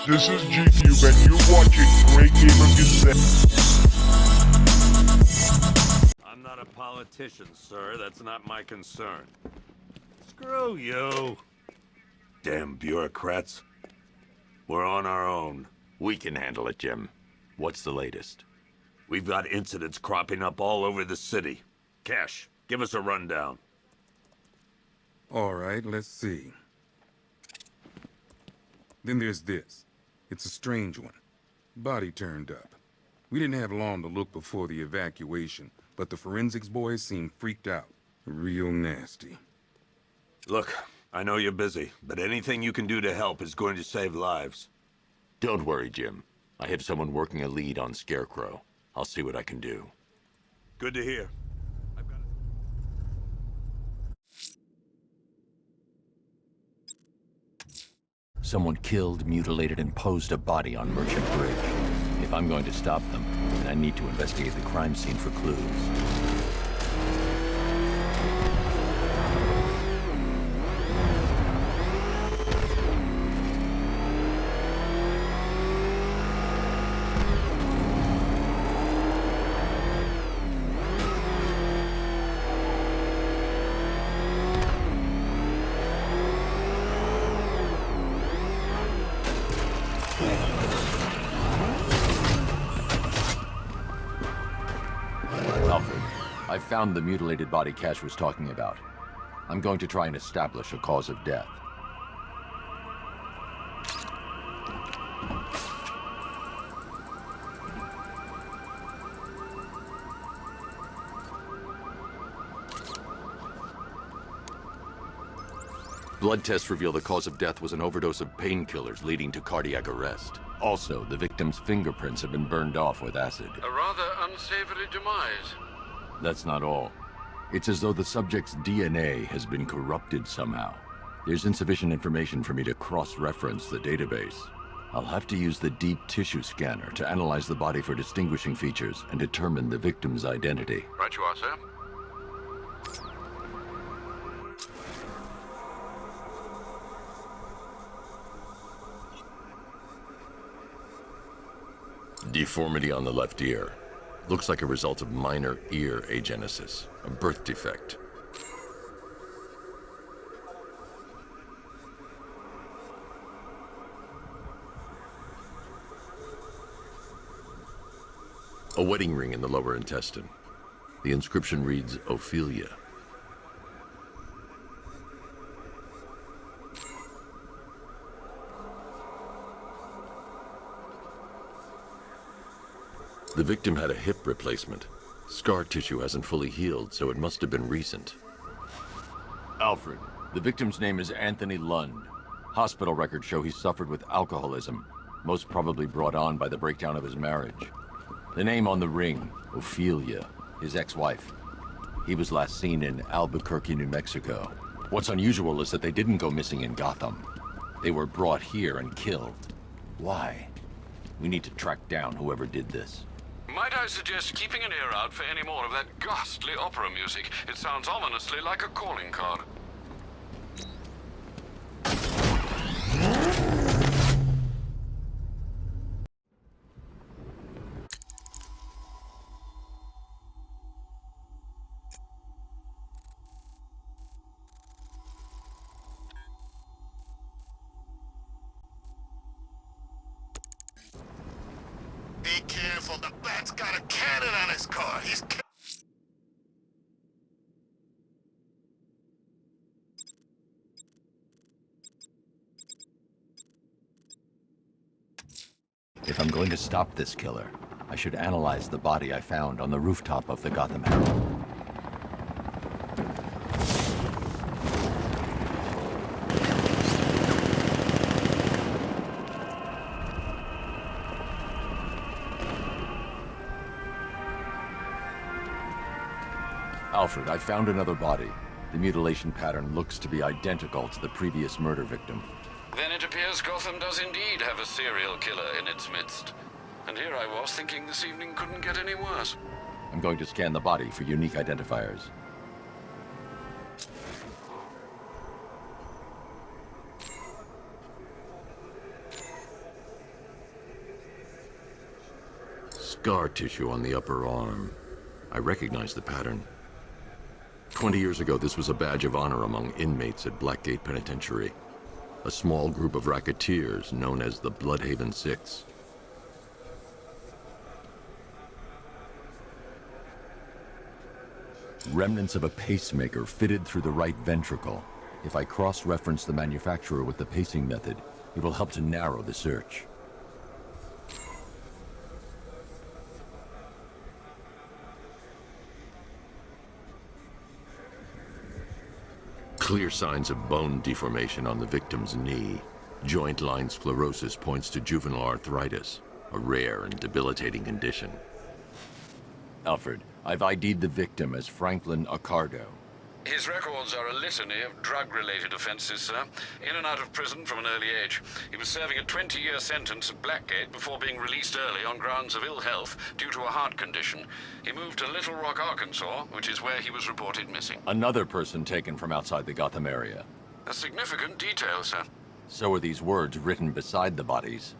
This is GCube and you're watching Great Game of Consent. I'm not a politician, sir. That's not my concern. Screw you. Damn bureaucrats. We're on our own. We can handle it, Jim. What's the latest? We've got incidents cropping up all over the city. Cash, give us a rundown. All right, let's see. Then there's this. It's a strange one. Body turned up. We didn't have long to look before the evacuation, but the forensics boys seemed freaked out. Real nasty. Look, I know you're busy, but anything you can do to help is going to save lives. Don't worry, Jim. I have someone working a lead on Scarecrow. I'll see what I can do. Good to hear. I've got Someone killed, mutilated, and posed a body on Merchant Bridge. If I'm going to stop them, then I need to investigate the crime scene for clues. Alfred, I found the mutilated body Cash was talking about. I'm going to try and establish a cause of death. Blood tests reveal the cause of death was an overdose of painkillers leading to cardiac arrest. Also, the victim's fingerprints have been burned off with acid. A rather unsavory demise. That's not all. It's as though the subject's DNA has been corrupted somehow. There's insufficient information for me to cross-reference the database. I'll have to use the deep tissue scanner to analyze the body for distinguishing features and determine the victim's identity. Right you are, sir. Deformity on the left ear. Looks like a result of minor ear agenesis, a birth defect. A wedding ring in the lower intestine. The inscription reads, Ophelia. The victim had a hip replacement. Scar tissue hasn't fully healed, so it must have been recent. Alfred, the victim's name is Anthony Lund. Hospital records show he suffered with alcoholism, most probably brought on by the breakdown of his marriage. The name on the ring, Ophelia, his ex-wife. He was last seen in Albuquerque, New Mexico. What's unusual is that they didn't go missing in Gotham. They were brought here and killed. Why? We need to track down whoever did this. Might I suggest keeping an ear out for any more of that ghastly opera music? It sounds ominously like a calling card. Be careful, the bat's got a cannon on his car. He's... If I'm going to stop this killer, I should analyze the body I found on the rooftop of the Gotham Herald. Alfred, I found another body. The mutilation pattern looks to be identical to the previous murder victim. Then it appears Gotham does indeed have a serial killer in its midst. And here I was thinking this evening couldn't get any worse. I'm going to scan the body for unique identifiers. Scar tissue on the upper arm. I recognize the pattern. 20 years ago, this was a badge of honor among inmates at Blackgate Penitentiary. A small group of racketeers known as the Bloodhaven Six. Remnants of a pacemaker fitted through the right ventricle. If I cross-reference the manufacturer with the pacing method, it will help to narrow the search. Clear signs of bone deformation on the victim's knee. Joint line sclerosis points to juvenile arthritis, a rare and debilitating condition. Alfred, I've ID'd the victim as Franklin Accardo. His records are a litany of drug-related offenses, sir. In and out of prison from an early age. He was serving a 20-year sentence at Blackgate before being released early on grounds of ill health due to a heart condition. He moved to Little Rock, Arkansas, which is where he was reported missing. Another person taken from outside the Gotham area. A significant detail, sir. So are these words written beside the bodies.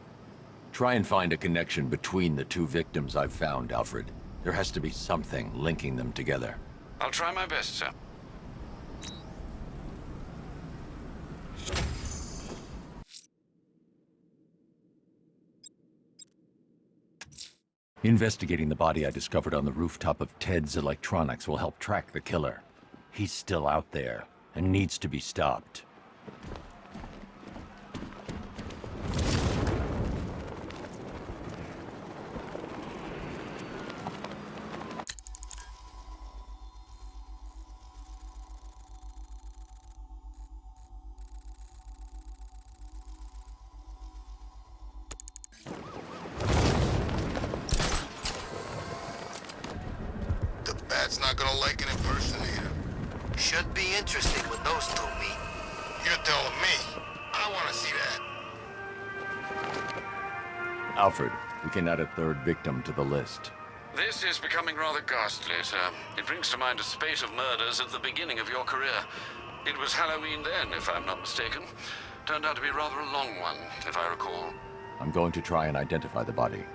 Try and find a connection between the two victims I've found, Alfred. There has to be something linking them together. I'll try my best, sir. Investigating the body I discovered on the rooftop of Ted's Electronics will help track the killer. He's still out there and needs to be stopped. That's not gonna like an impersonator. Should be interesting when those two meet. You're telling me. I wanna see that. Alfred, we can add a third victim to the list. This is becoming rather ghastly, sir. It brings to mind a spate of murders at the beginning of your career. It was Halloween then, if I'm not mistaken. Turned out to be rather a long one, if I recall. I'm going to try and identify the body.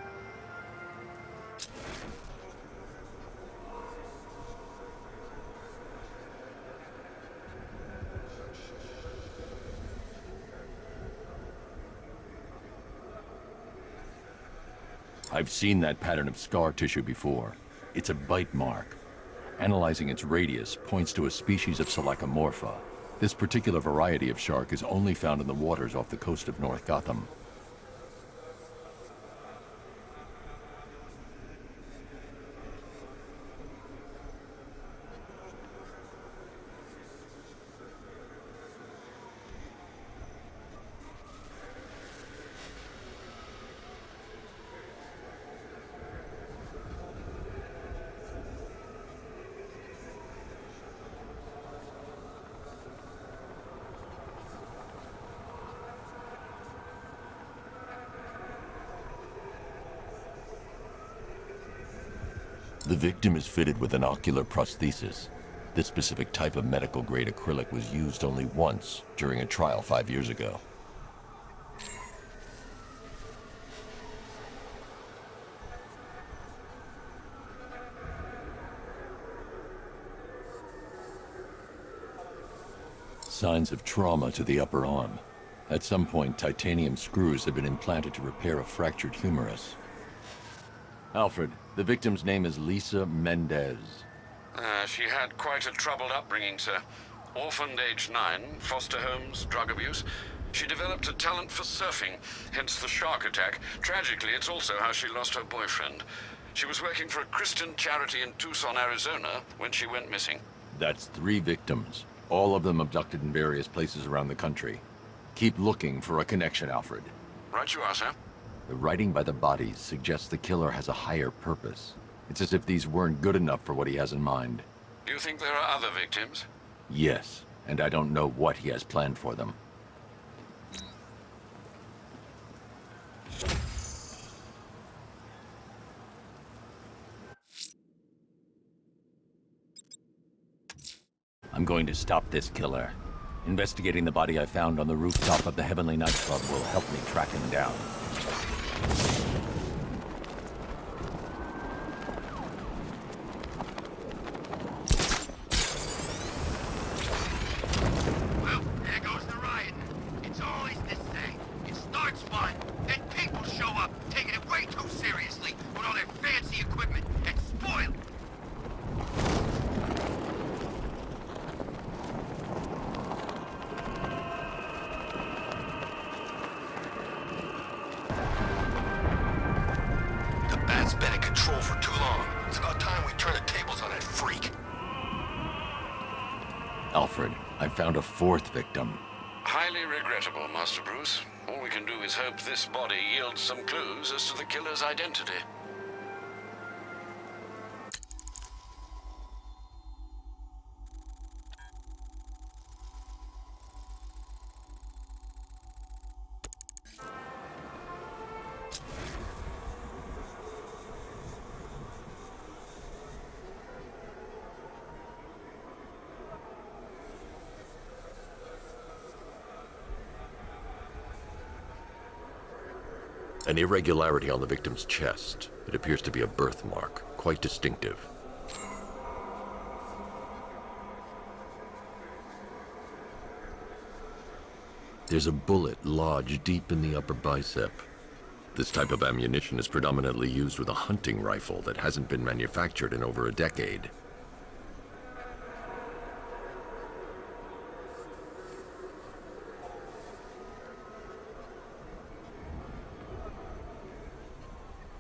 I've seen that pattern of scar tissue before. It's a bite mark. Analyzing its radius points to a species of Selachomorpha. This particular variety of shark is only found in the waters off the coast of North Gotham. The victim is fitted with an ocular prosthesis. This specific type of medical-grade acrylic was used only once during a trial 5 years ago. Signs of trauma to the upper arm. At some point, titanium screws have been implanted to repair a fractured humerus. Alfred, the victim's name is Lisa Mendez. She had quite a troubled upbringing, sir. Orphaned age 9, foster homes, drug abuse. She developed a talent for surfing, hence the shark attack. Tragically, it's also how she lost her boyfriend. She was working for a Christian charity in Tucson, Arizona, when she went missing. That's 3 victims, all of them abducted in various places around the country. Keep looking for a connection, Alfred. Right you are, sir. The writing by the bodies suggests the killer has a higher purpose. It's as if these weren't good enough for what he has in mind. Do you think there are other victims? Yes, and I don't know what he has planned for them. I'm going to stop this killer. Investigating the body I found on the rooftop of the Heavenly Nightclub will help me track him down. patrol for too long. It's about time we turn the tables on that freak. Alfred, I found a fourth victim. Highly regrettable, Master Bruce. All we can do is hope this body yields some clues as to the killer's identity. An irregularity on the victim's chest. It appears to be a birthmark, quite distinctive. There's a bullet lodged deep in the upper bicep. This type of ammunition is predominantly used with a hunting rifle that hasn't been manufactured in over a decade.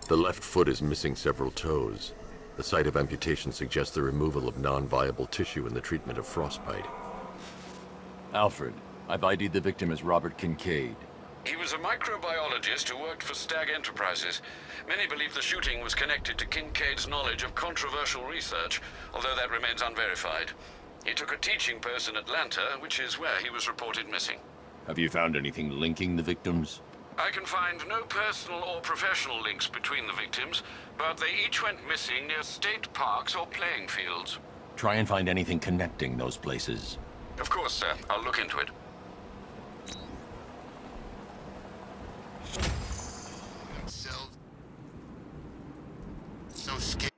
The left foot is missing several toes. The site of amputation suggests the removal of non-viable tissue in the treatment of frostbite. Alfred, I've ID'd the victim as Robert Kincaid. He was a microbiologist who worked for Stag Enterprises. Many believe the shooting was connected to Kincaid's knowledge of controversial research, although that remains unverified. He took a teaching post in Atlanta, which is where he was reported missing. Have you found anything linking the victims? I can find no personal or professional links between the victims, but they each went missing near state parks or playing fields. Try and find anything connecting those places. Of course, sir. I'll look into it. So scared.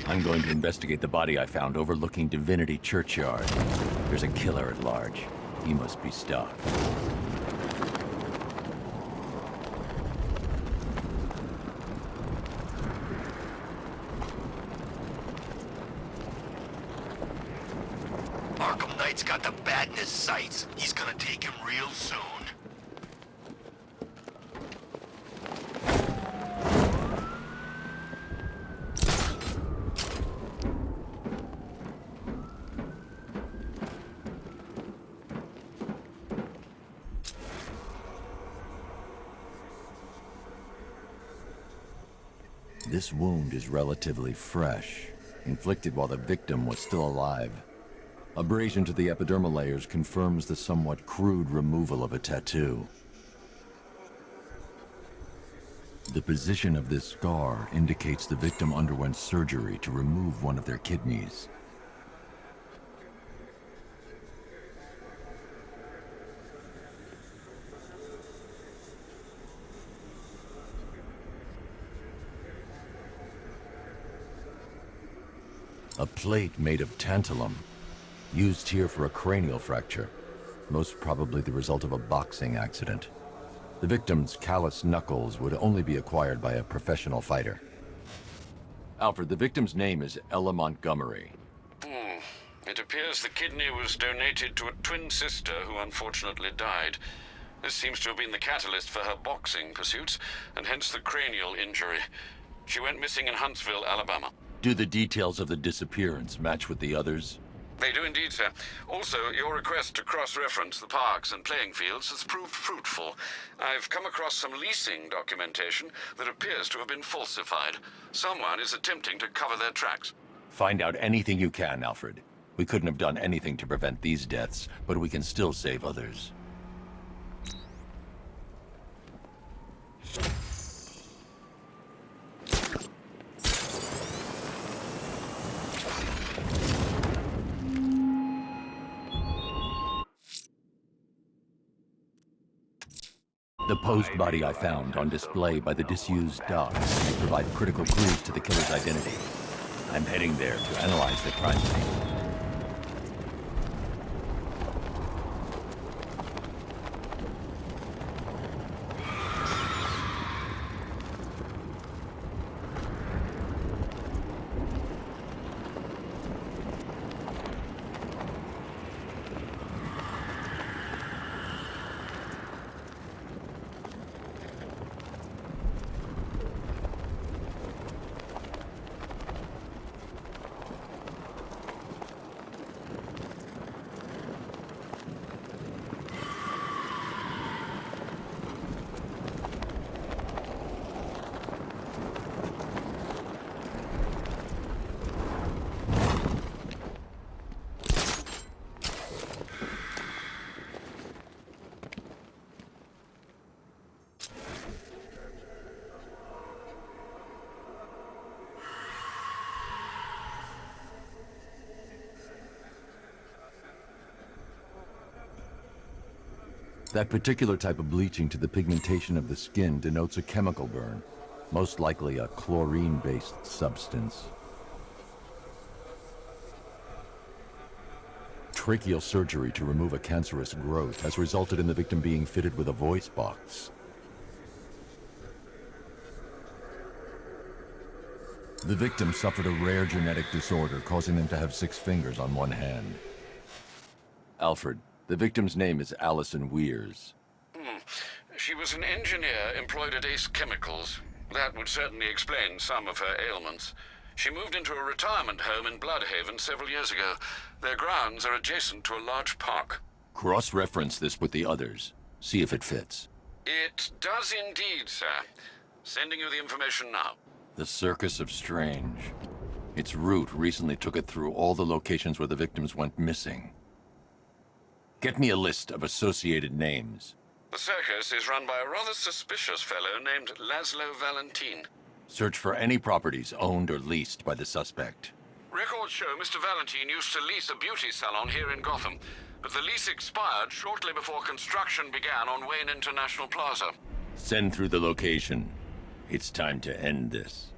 I'm going to investigate the body I found overlooking Divinity Churchyard. There's a killer at large. He must be stopped. Arkham Knight's got the bat in his sights. He's gonna take him real soon. This wound is relatively fresh, inflicted while the victim was still alive. Abrasion to the epidermal layers confirms the somewhat crude removal of a tattoo. The position of this scar indicates the victim underwent surgery to remove one of their kidneys. A plate made of tantalum, used here for a cranial fracture, most probably the result of a boxing accident. The victim's calloused knuckles would only be acquired by a professional fighter. Alfred, the victim's name is Ella Montgomery. It appears the kidney was donated to a twin sister who unfortunately died. This seems to have been the catalyst for her boxing pursuits, and hence the cranial injury. She went missing in Huntsville, Alabama. Do the details of the disappearance match with the others? They do indeed, sir. Also, your request to cross-reference the parks and playing fields has proved fruitful. I've come across some leasing documentation that appears to have been falsified. Someone is attempting to cover their tracks. Find out anything you can, Alfred. We couldn't have done anything to prevent these deaths, but we can still save others. The posed body I found on display by the disused dock may provide critical clues to the killer's identity. I'm heading there to analyze the crime scene. That particular type of bleaching to the pigmentation of the skin denotes a chemical burn, most likely a chlorine-based substance. Tracheal surgery to remove a cancerous growth has resulted in the victim being fitted with a voice box. The victim suffered a rare genetic disorder, causing them to have 6 fingers on one hand. Alfred, the victim's name is Allison Weers. She was an engineer employed at Ace Chemicals. That would certainly explain some of her ailments. She moved into a retirement home in Bloodhaven several years ago. Their grounds are adjacent to a large park. Cross-reference this with the others. See if it fits. It does indeed, sir. Sending you the information now. The Circus of Strange. Its route recently took it through all the locations where the victims went missing. Get me a list of associated names. The circus is run by a rather suspicious fellow named Laszlo Valentin. Search for any properties owned or leased by the suspect. Records show Mr. Valentin used to lease a beauty salon here in Gotham, but the lease expired shortly before construction began on Wayne International Plaza. Send through the location. It's time to end this.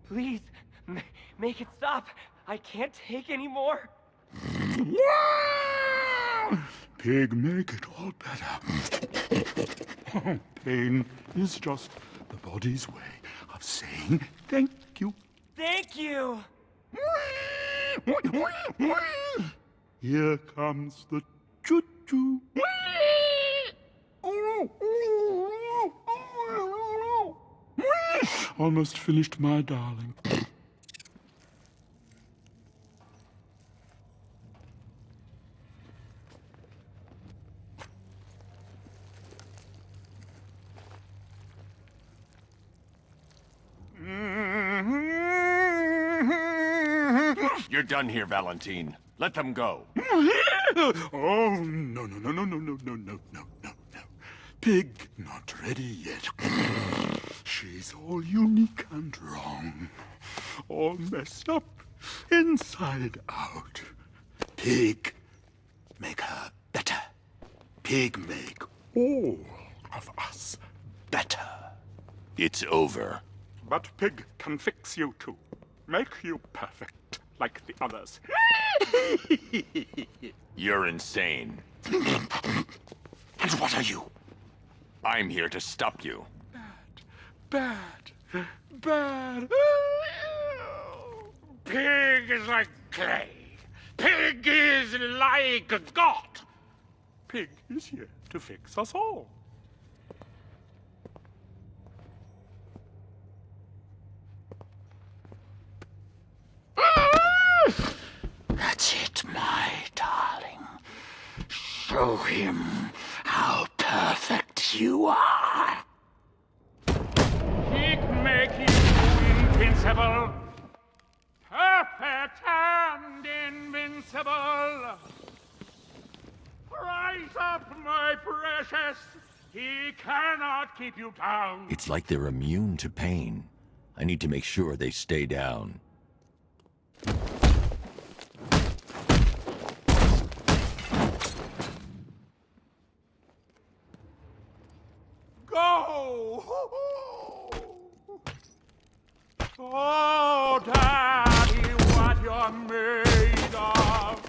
Please, make it stop. I can't take any more. Pig, make it all better. Pain is just the body's way of saying thank you. Thank you. Here comes the choo-choo. Almost finished, my darling. You're done here, Valentine. Let them go. Oh, no. Pig not ready yet. She's all unique and wrong. All messed up, inside out. Pig, make her better. Pig, make all of us better. It's over. But Pig can fix you too. Make you perfect, like the others. You're insane. And what are you? I'm here to stop you. Bad. Pig is like clay. Pig is like God. Pig is here to fix us all. That's it, my darling. Show him how perfect you are. Pig make you invincible. Perfect and invincible. Rise up, my precious. He cannot keep you down. It's like they're immune to pain. I need to make sure they stay down. Go! Oh, Daddy, what you're made of!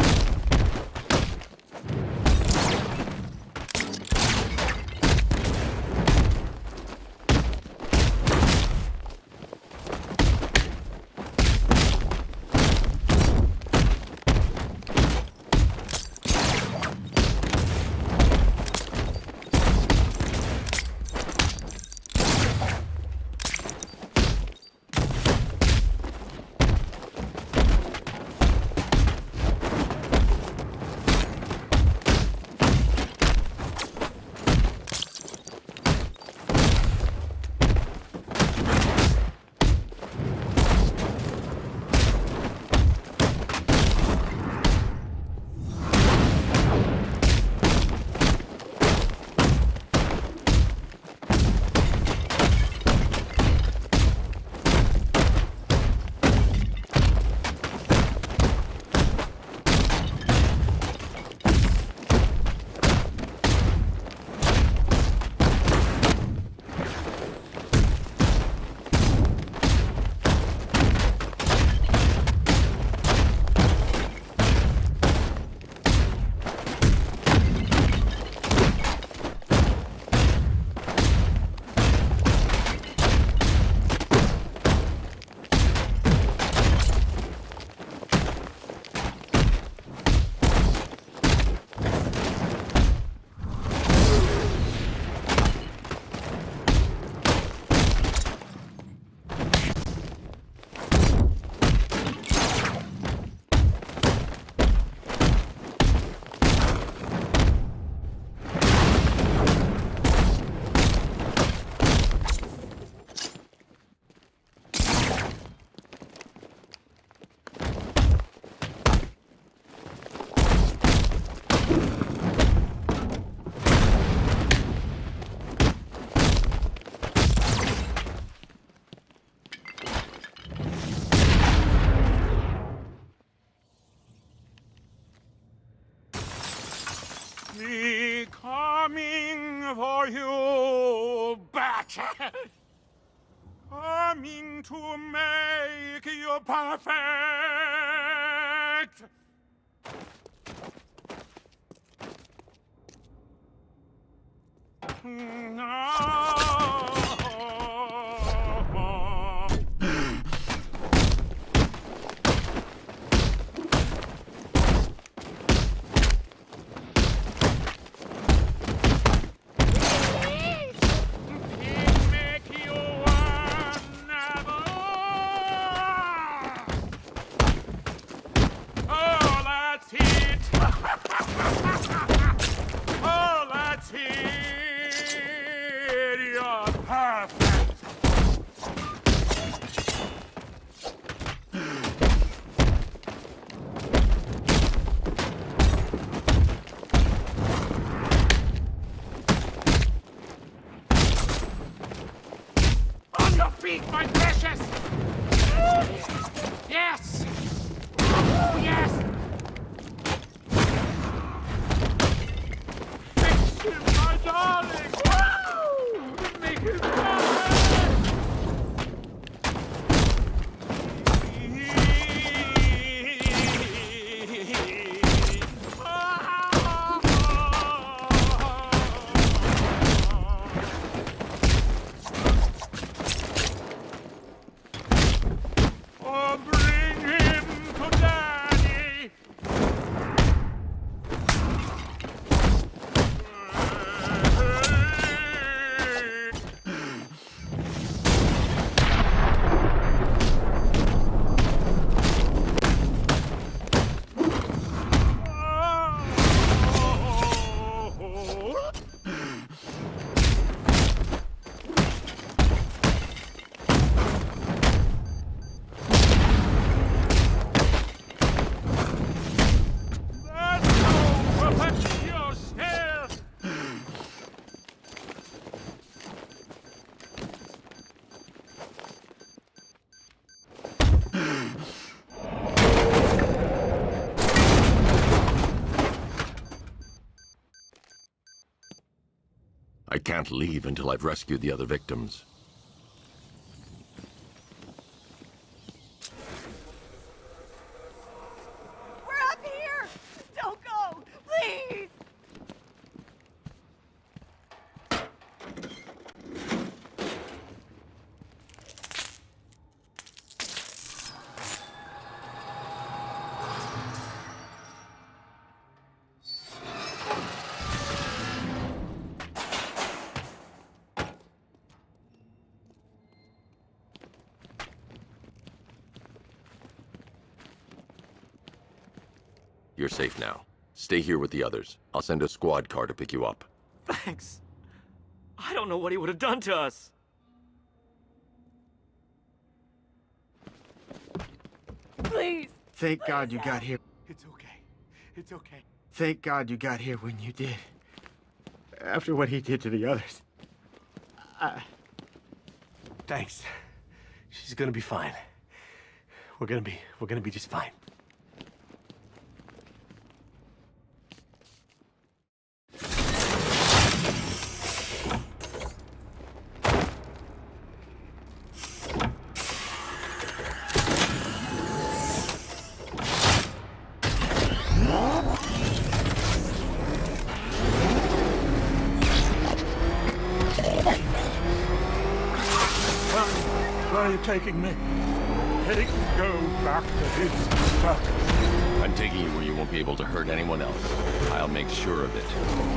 Me coming for you, Batman. Coming to make you perfect. I can't leave until I've rescued the other victims. We're up here! Don't go! Please! You're safe now. Stay here with the others. I'll send a squad car to pick you up. Thanks. I don't know what he would have done to us. Please! Thank God you got here. It's okay. It's okay. Thank God you got here when you did. After what he did to the others. Thanks. She's gonna be fine. We're gonna be just fine. Where are you taking me? Pig, go back to his circus. I'm taking you where you won't be able to hurt anyone else. I'll make sure of it.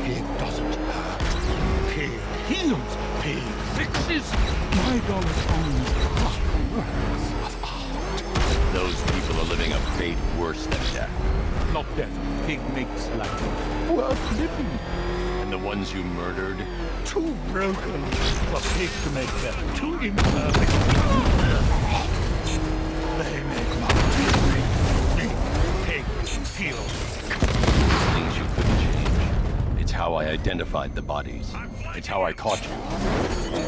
Pig doesn't hurt. Pig heals. Pig fixes. My Dollotrons are works of art. Those people are living a fate worse than death. Not death. Pig makes life worth living. And the ones you murdered? Too broken for Pig to make them. Too imperfect. They make my Pig feels. Things you couldn't change. It's how I identified the bodies. It's how I caught you.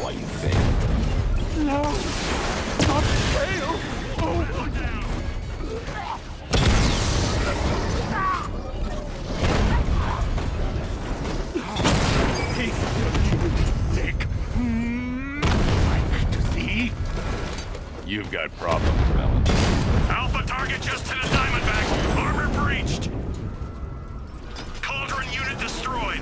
Why you failed. No, not fail. Oh. Pig, sick. Like to see. You've got problems, Alan. Alpha target just hit a Diamondback. Armor breached. Cauldron unit destroyed.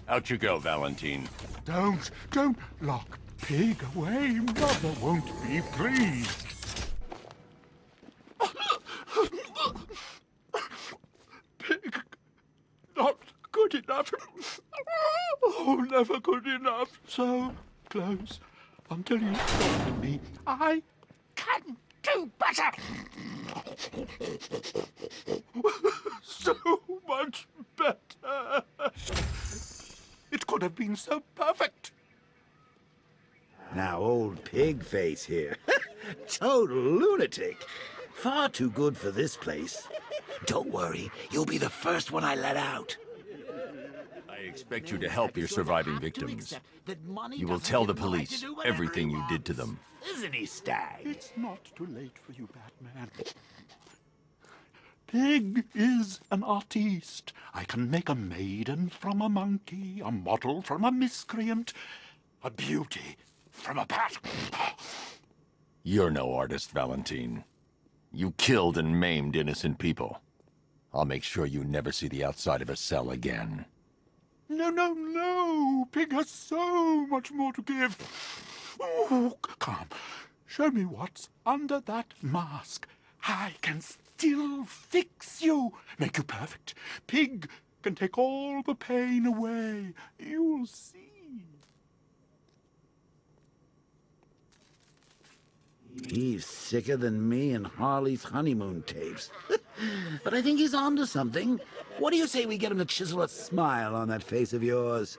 Out you go, Valentine. Don't lock Pig away. Mother won't be pleased. Pig, not good enough. Oh, never good enough. So close until you stop me. I can do better. So much better. It could have been so perfect. Now, old pig face here. Total lunatic. Far too good for this place. Don't worry, you'll be the first one I let out. I expect you to help your surviving victims. You will tell the police everything you did to them. Isn't he, Stag? It's not too late for you, Batman. Pig is an artiste. I can make a maiden from a monkey, a model from a miscreant, a beauty from a bat. You're no artist, Valentine. You killed and maimed innocent people. I'll make sure you never see the outside of a cell again. No. Pig has so much more to give. Oh, come. Show me what's under that mask. I can still fix you, make you perfect. Pig can take all the pain away. You'll see. He's sicker than me and Harley's honeymoon tapes. But I think he's onto something. What do you say we get him to chisel a smile on that face of yours?